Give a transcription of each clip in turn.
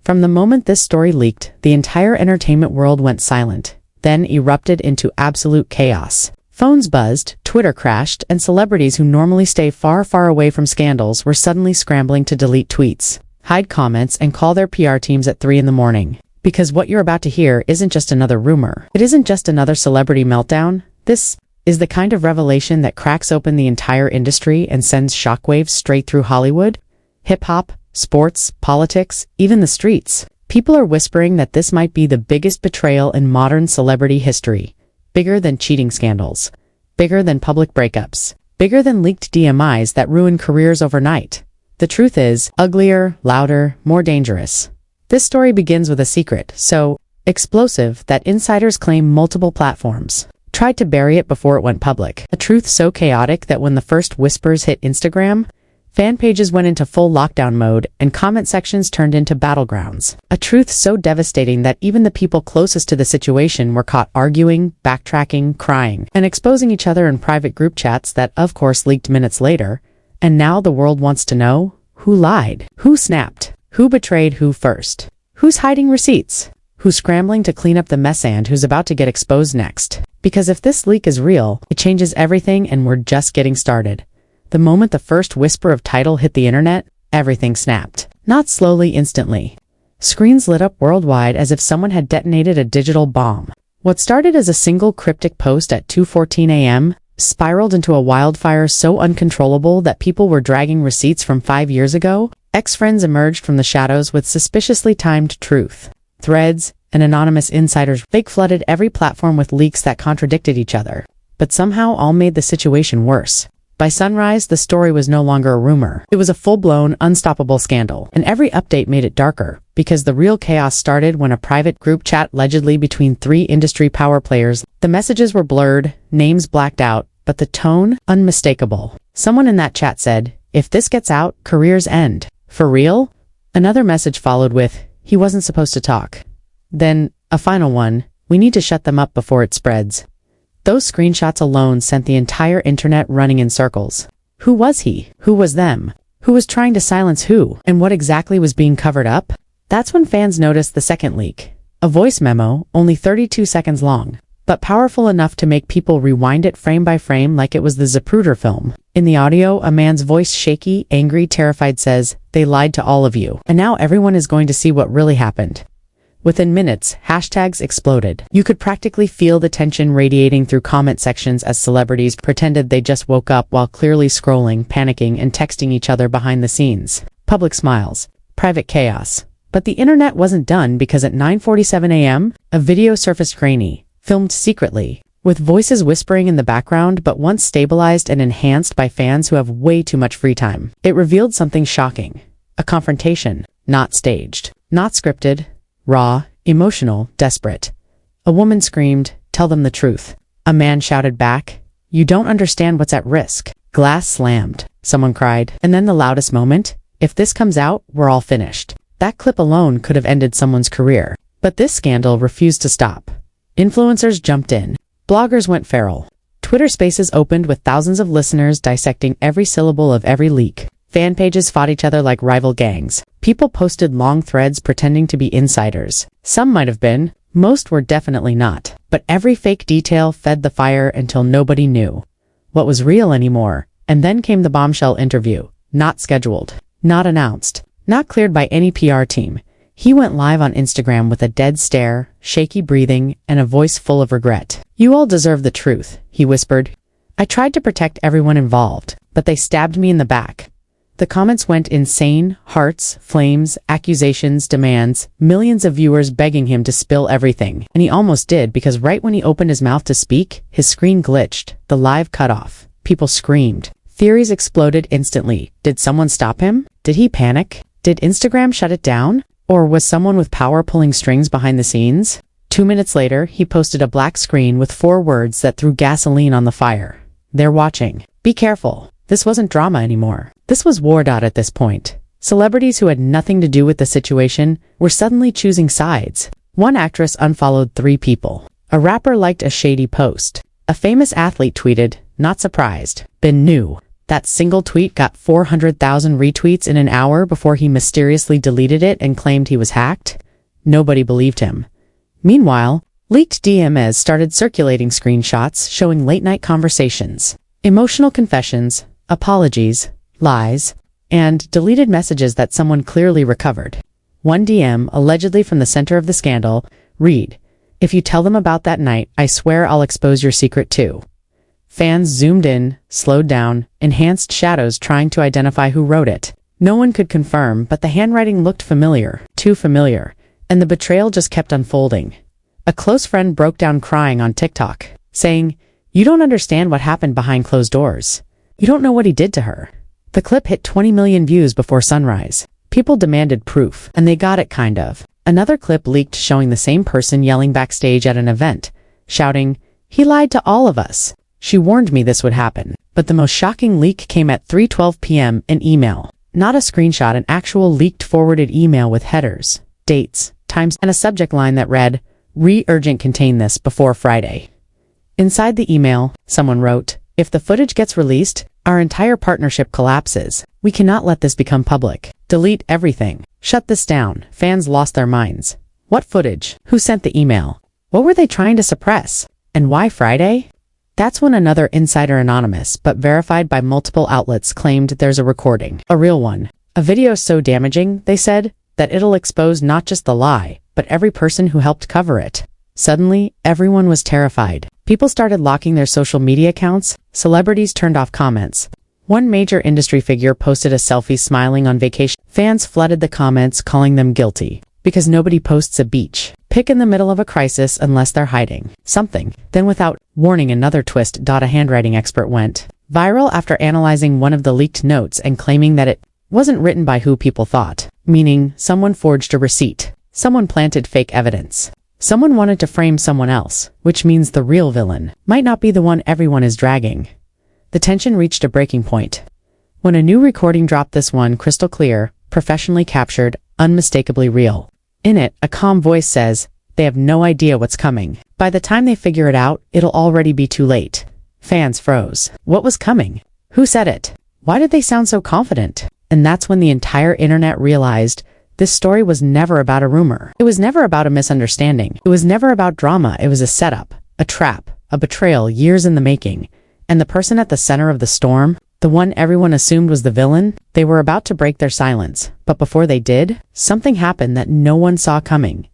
From the moment this story leaked, the entire entertainment world went silent, then erupted into absolute chaos. Phones buzzed, Twitter crashed, and celebrities who normally stay far, far away from scandals were suddenly scrambling to delete tweets, hide comments, and call their PR teams at 3 in the morning. Because what you're about to hear isn't just another rumor. It isn't just another celebrity meltdown. This is the kind of revelation that cracks open the entire industry and sends shockwaves straight through Hollywood, hip-hop, sports, politics, even the streets. People are whispering that this might be the biggest betrayal in modern celebrity history. Bigger than cheating scandals. Bigger than public breakups. Bigger than leaked DMIs that ruin careers overnight. The truth is, uglier, louder, more dangerous. This story begins with a secret so explosive that insiders claim multiple platforms tried to bury it before it went public. A truth so chaotic that when the first whispers hit Instagram, fan pages went into full lockdown mode and comment sections turned into battlegrounds. A truth so devastating that even the people closest to the situation were caught arguing, backtracking, crying, and exposing each other in private group chats that of course leaked minutes later. And now the world wants to know who lied, who snapped, who betrayed who first, who's hiding receipts, who's scrambling to clean up the mess, and who's about to get exposed next. Because if this leak is real, it changes everything, and we're just getting started. The moment the first whisper of title hit the internet, everything snapped. Not slowly, instantly. Screens lit up worldwide as if someone had detonated a digital bomb. What started as a single cryptic post at 2:14 a.m. spiraled into a wildfire so uncontrollable that people were dragging receipts from 5 years ago. Ex-friends emerged from the shadows with suspiciously timed truth. Threads and anonymous insiders fake-flooded every platform with leaks that contradicted each other. But somehow all made the situation worse. By sunrise, the story was no longer a rumor. It was a full-blown, unstoppable scandal. And every update made it darker, because the real chaos started when a private group chat allegedly between 3 industry power players. The messages were blurred, names blacked out, but the tone, unmistakable. Someone in that chat said, "If this gets out, careers end." For real? Another message followed with, "He wasn't supposed to talk." Then, a final one, "We need to shut them up before it spreads." Those screenshots alone sent the entire internet running in circles. Who was he? Who was them? Who was trying to silence who? And what exactly was being covered up? That's when fans noticed the second leak. A voice memo, only 32 seconds long, but powerful enough to make people rewind it frame by frame like it was the Zapruder film. In the audio, a man's voice, shaky, angry, terrified, says, "They lied to all of you. And now everyone is going to see what really happened." Within minutes, hashtags exploded. You could practically feel the tension radiating through comment sections as celebrities pretended they just woke up while clearly scrolling, panicking, and texting each other behind the scenes. Public smiles. Private chaos. But the internet wasn't done because at 9:47 a.m., a video surfaced grainy, filmed secretly, with voices whispering in the background but once stabilized and enhanced by fans who have way too much free time. It revealed something shocking. A confrontation. Not staged. Not scripted. Raw, emotional, desperate. A woman screamed, "Tell them the truth." A man shouted back, "You don't understand what's at risk." Glass slammed. Someone cried. And then the loudest moment, "If this comes out, we're all finished." That clip alone could have ended someone's career. But this scandal refused to stop. Influencers jumped in. Bloggers went feral. Twitter Spaces opened with thousands of listeners dissecting every syllable of every leak. Fan pages fought each other like rival gangs. People posted long threads pretending to be insiders. Some might have been, most were definitely not. But every fake detail fed the fire until nobody knew what was real anymore. And then came the bombshell interview. Not scheduled. Not announced. Not cleared by any PR team. He went live on Instagram with a dead stare, shaky breathing, and a voice full of regret. "You all deserve the truth," he whispered. "I tried to protect everyone involved, but they stabbed me in the back." The comments went insane, hearts, flames, accusations, demands, millions of viewers begging him to spill everything. And he almost did, because right when he opened his mouth to speak, his screen glitched, the live cut off. People screamed. Theories exploded instantly. Did someone stop him? Did he panic? Did Instagram shut it down? Or was someone with power pulling strings behind the scenes? 2 minutes later, he posted a black screen with 4 words that threw gasoline on the fire. "They're watching. Be careful." This wasn't drama anymore. This was war. At this point, celebrities who had nothing to do with the situation were suddenly choosing sides. One actress unfollowed 3 people. A rapper liked a shady post. A famous athlete tweeted, "Not surprised. Been new." That single tweet got 400,000 retweets in an hour before he mysteriously deleted it and claimed he was hacked. Nobody believed him. Meanwhile, leaked DMs started circulating screenshots showing late-night conversations, emotional confessions, apologies, lies, and deleted messages that someone clearly recovered. One DM, allegedly from the center of the scandal, read, "If you tell them about that night, I swear I'll expose your secret too." Fans zoomed in, slowed down, enhanced shadows trying to identify who wrote it. No one could confirm, but the handwriting looked familiar, too familiar, and the betrayal just kept unfolding. A close friend broke down crying on TikTok, saying, "You don't understand what happened behind closed doors. You don't know what he did to her." The clip hit 20 million views before sunrise. People demanded proof, and they got it kind of. Another clip leaked showing the same person yelling backstage at an event, shouting, "He lied to all of us. She warned me this would happen." But the most shocking leak came at 3:12 p.m. in email. Not a screenshot, an actual leaked forwarded email with headers, dates, times, and a subject line that read, "Urgent contain this before Friday." Inside the email, someone wrote, "If the footage gets released, our entire partnership collapses. We cannot let this become public. Delete everything. Shut this down." Fans lost their minds. What footage? Who sent the email? What were they trying to suppress? And why Friday? That's when another insider, anonymous but verified by multiple outlets, claimed there's a recording, a real one. A video so damaging, they said, that it'll expose not just the lie, but every person who helped cover it. Suddenly, everyone was terrified. People started locking their social media accounts, celebrities turned off comments. One major industry figure posted a selfie smiling on vacation. Fans flooded the comments calling them guilty, because nobody posts a beach pic in the middle of a crisis unless they're hiding something. Then without warning, another twist. A handwriting expert went viral after analyzing one of the leaked notes and claiming that it wasn't written by who people thought, meaning someone forged a receipt, someone planted fake evidence. Someone wanted to frame someone else, which means the real villain might not be the one everyone is dragging. The tension reached a breaking point when a new recording dropped, this one crystal clear, professionally captured, unmistakably real. In it, a calm voice says, they have no idea what's coming. By the time they figure it out, it'll already be too late. Fans froze. What was coming? Who said it? Why did they sound so confident? And that's when the entire internet realized this story was never about a rumor. It was never about a misunderstanding. It was never about drama. It was a setup, a trap, a betrayal years in the making. And the person at the center of the storm, the one everyone assumed was the villain, they were about to break their silence. But before they did, something happened that no one saw coming.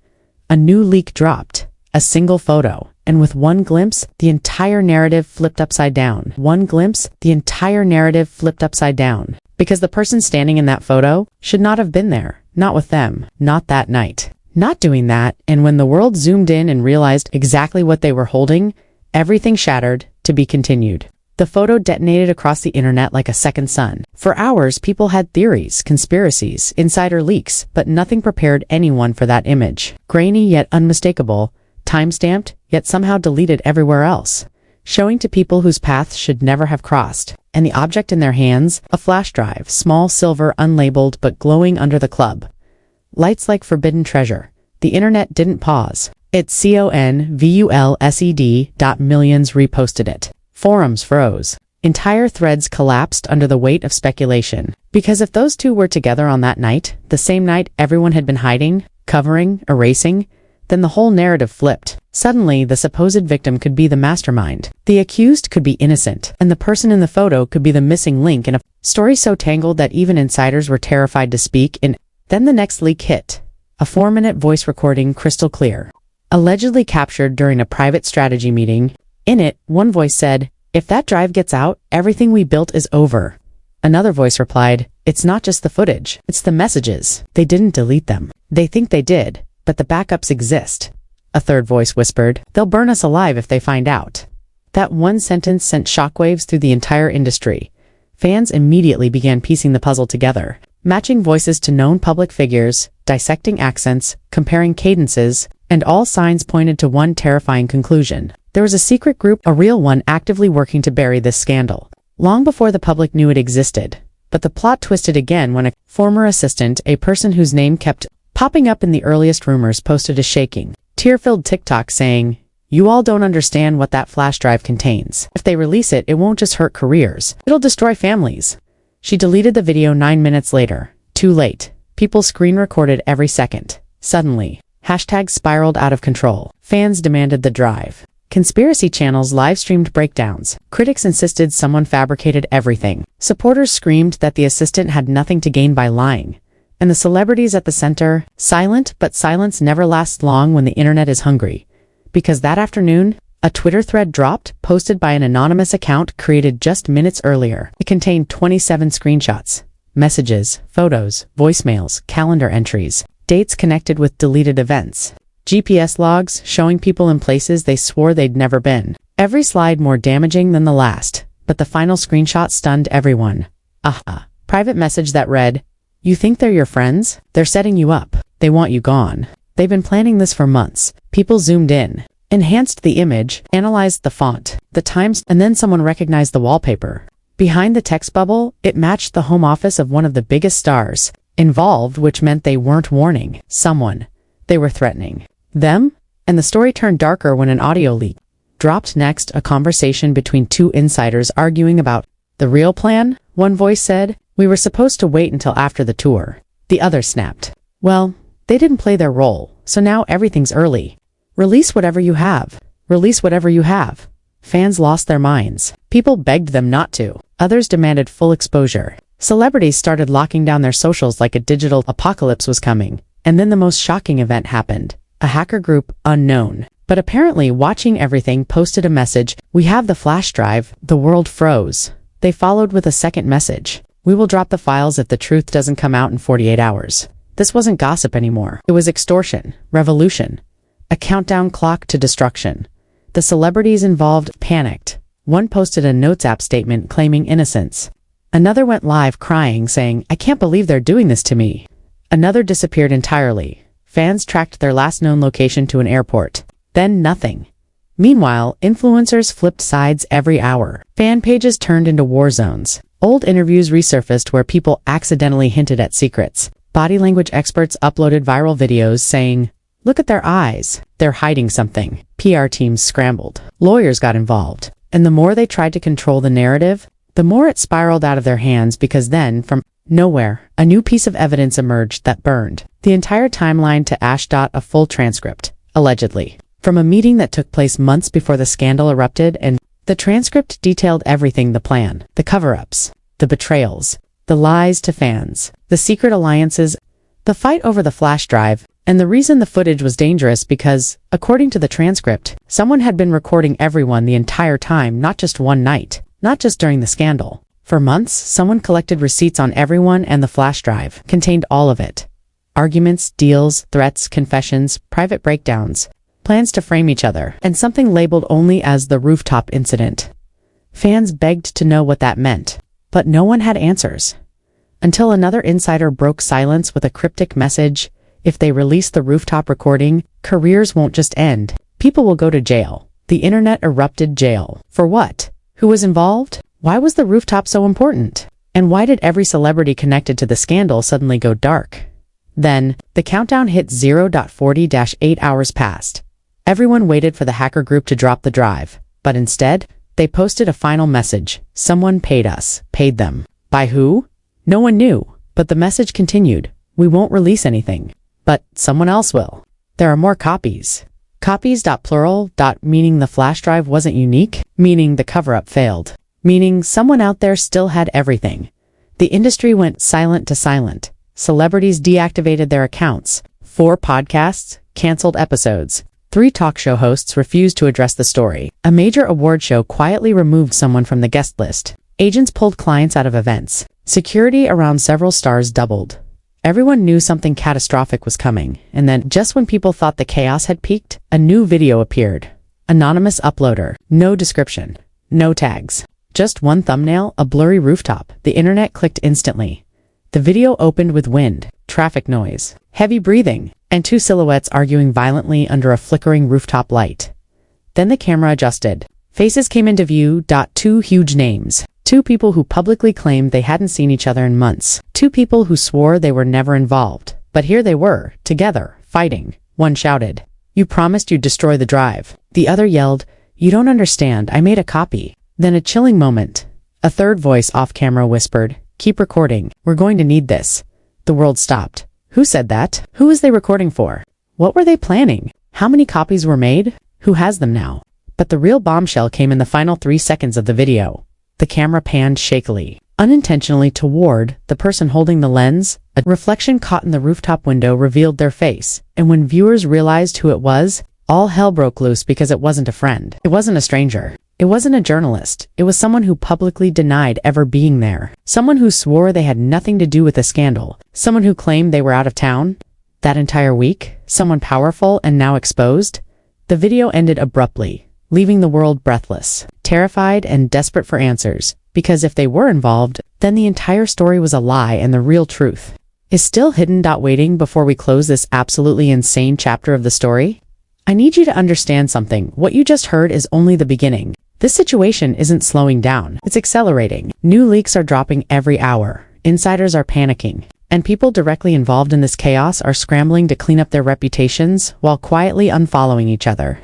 A new leak dropped, a single photo, and with one glimpse, the entire narrative flipped upside down. One glimpse, the entire narrative flipped upside down. Because the person standing in that photo should not have been there. Not with them. Not that night. Not doing that, and when the world zoomed in and realized exactly what they were holding, everything shattered, to be continued. The photo detonated across the internet like a second sun. For hours, people had theories, conspiracies, insider leaks, but nothing prepared anyone for that image. Grainy yet unmistakable, time-stamped, yet somehow deleted everywhere else, showing to people whose paths should never have crossed. And the object in their hands, a flash drive, small, silver, unlabeled, but glowing under the club. Lights like forbidden treasure. The internet didn't pause. It's convulsed. Millions reposted it. Forums froze. Entire threads collapsed under the weight of speculation. Because if those two were together on that night, the same night everyone had been hiding, covering, erasing, then the whole narrative flipped. Suddenly, the supposed victim could be the mastermind. The accused could be innocent, and the person in the photo could be the missing link in a story so tangled that even insiders were terrified to speak in. Then the next leak hit. A 4-minute voice recording, crystal clear. Allegedly captured during a private strategy meeting. In it, one voice said, "If that drive gets out, everything we built is over." Another voice replied, "It's not just the footage, it's the messages. They didn't delete them. They think they did, but the backups exist." A third voice whispered, "They'll burn us alive if they find out." That one sentence sent shockwaves through the entire industry. Fans immediately began piecing the puzzle together, matching voices to known public figures, dissecting accents, comparing cadences, and all signs pointed to one terrifying conclusion. There was a secret group, a real one, actively working to bury this scandal, long before the public knew it existed. But the plot twisted again when a former assistant, a person whose name kept popping up in the earliest rumors, posted a shaking, tear-filled TikTok saying, You all don't understand what that flash drive contains. If they release it, it won't just hurt careers. It'll destroy families. She deleted the video 9 minutes later. Too late. People screen recorded every second. Suddenly, hashtags spiraled out of control. Fans demanded the drive. Conspiracy channels live-streamed breakdowns. Critics insisted someone fabricated everything. Supporters screamed that the assistant had nothing to gain by lying. And the celebrities at the center, silent, but silence never lasts long when the internet is hungry. Because that afternoon, a Twitter thread dropped, posted by an anonymous account created just minutes earlier. It contained 27 screenshots, messages, photos, voicemails, calendar entries, dates connected with deleted events, GPS logs showing people in places they swore they'd never been. Every slide more damaging than the last, but the final screenshot stunned everyone. Private message that read, "You think they're your friends? They're setting you up. They want you gone. They've been planning this for months." People zoomed in, enhanced the image, analyzed the font, the times, and then someone recognized the wallpaper. Behind the text bubble, it matched the home office of one of the biggest stars involved, which meant they weren't warning someone. They were threatening them, and the story turned darker when an audio leak dropped. Next, a conversation between two insiders arguing about the real plan. One voice said, "We were supposed to wait until after the tour." The other snapped, "Well, they didn't play their role, so now everything's early. Release whatever you have. Release whatever you have." Fans lost their minds. People begged them not to. Others demanded full exposure. Celebrities started locking down their socials like a digital apocalypse was coming. And then the most shocking event happened. A hacker group, unknown, but apparently watching everything, posted a message, "We have the flash drive." The world froze. They followed with a second message, "We will drop the files if the truth doesn't come out in 48 hours. This wasn't gossip anymore. It was extortion, revolution, a countdown clock to destruction. The celebrities involved panicked. One posted a Notes app statement claiming innocence. Another went live crying, saying, "I can't believe they're doing this to me." Another disappeared entirely. Fans tracked their last known location to an airport. Then nothing. Meanwhile, influencers flipped sides every hour. Fan pages turned into war zones. Old interviews resurfaced where people accidentally hinted at secrets. Body language experts uploaded viral videos saying, "Look at their eyes. They're hiding something." PR teams scrambled. Lawyers got involved. And the more they tried to control the narrative, the more it spiraled out of their hands, because then, from nowhere, a new piece of evidence emerged that burned the entire timeline to ash. A full transcript, allegedly, from a meeting that took place months before the scandal erupted, and the transcript detailed everything: the plan, the cover-ups, the betrayals, the lies to fans, the secret alliances, the fight over the flash drive. And the reason the footage was dangerous because, according to the transcript, someone had been recording everyone the entire time, not just one night, not just during the scandal. For months, someone collected receipts on everyone, and the flash drive contained all of it. Arguments, deals, threats, confessions, private breakdowns, plans to frame each other, and something labeled only as the rooftop incident. Fans begged to know what that meant, but no one had answers. Until another insider broke silence with a cryptic message: "If they release the rooftop recording, careers won't just end. People will go to jail." The internet erupted. Jail. For what? Who was involved? Why was the rooftop so important? And why did every celebrity connected to the scandal suddenly go dark? Then, the countdown hit 0.40-8 hours passed. Everyone waited for the hacker group to drop the drive, but instead, they posted a final message: "Someone paid us." Paid them. By who? No one knew, but the message continued: "We won't release anything, but someone else will." There are more copies. Copies. Plural. Meaning the flash drive wasn't unique, meaning the cover-up failed, meaning someone out there still had everything. The industry went silent to silent. Celebrities deactivated their accounts. 4 podcasts canceled episodes. 3 talk show hosts refused to address the story. A major award show quietly removed someone from the guest list. Agents pulled clients out of events. Security around several stars doubled. Everyone knew something catastrophic was coming, and then, just when people thought the chaos had peaked, a new video appeared. Anonymous uploader. No description. No tags. Just one thumbnail, a blurry rooftop. The internet clicked instantly. The video opened with wind, traffic noise, heavy breathing, and 2 silhouettes arguing violently under a flickering rooftop light. Then the camera adjusted. Faces came into view. 2 huge names. 2 people who publicly claimed they hadn't seen each other in months. 2 people who swore they were never involved. But here they were, together, fighting. One shouted, You promised you'd destroy the drive. The other yelled, "You don't understand, I made a copy." Then a chilling moment. A third voice off camera whispered, "Keep recording, we're going to need this." The world stopped. Who said that? Who was they recording for? What were they planning? How many copies were made? Who has them now? But the real bombshell came in the final 3 seconds of the video. The camera panned shakily, unintentionally toward the person holding the lens. A reflection caught in the rooftop window revealed their face, and when viewers realized who it was, all hell broke loose because it wasn't a friend. It wasn't a stranger. It wasn't a journalist. It was someone who publicly denied ever being there. Someone who swore they had nothing to do with the scandal. Someone who claimed they were out of town that entire week. Someone powerful and now exposed. The video ended abruptly, leaving the world breathless, terrified and desperate for answers, because if they were involved, then the entire story was a lie and the real truth is still hidden. Waiting before we close this absolutely insane chapter of the story, I need you to understand something. What you just heard is only the beginning. This situation isn't slowing down, it's accelerating. New leaks are dropping every hour, insiders are panicking, and people directly involved in this chaos are scrambling to clean up their reputations while quietly unfollowing each other,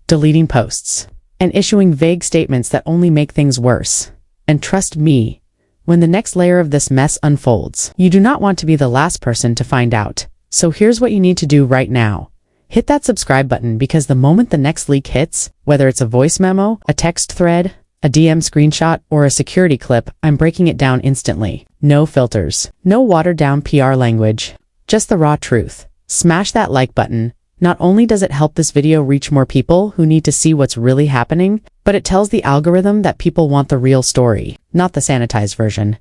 deleting posts, and issuing vague statements that only make things worse. And trust me, when the next layer of this mess unfolds, you do not want to be the last person to find out. So here's what you need to do right now. Hit that subscribe button, because the moment the next leak hits, whether it's a voice memo, a text thread, a DM screenshot, or a security clip, I'm breaking it down instantly. No filters, no watered down PR language, just the raw truth. Smash that like button. Not only does it help this video reach more people who need to see what's really happening, but it tells the algorithm that people want the real story, not the sanitized version.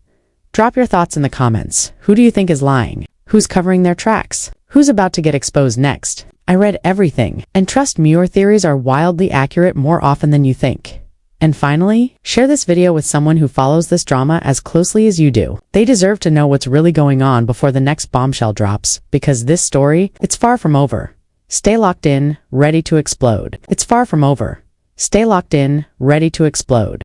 Drop your thoughts in the comments. Who do you think is lying? Who's covering their tracks? Who's about to get exposed next? I read everything, and trust me, your theories are wildly accurate more often than you think. And finally, share this video with someone who follows this drama as closely as you do. They deserve to know what's really going on before the next bombshell drops, because this story, it's far from over. Stay locked in, ready to explode. It's far from over. Stay locked in, ready to explode.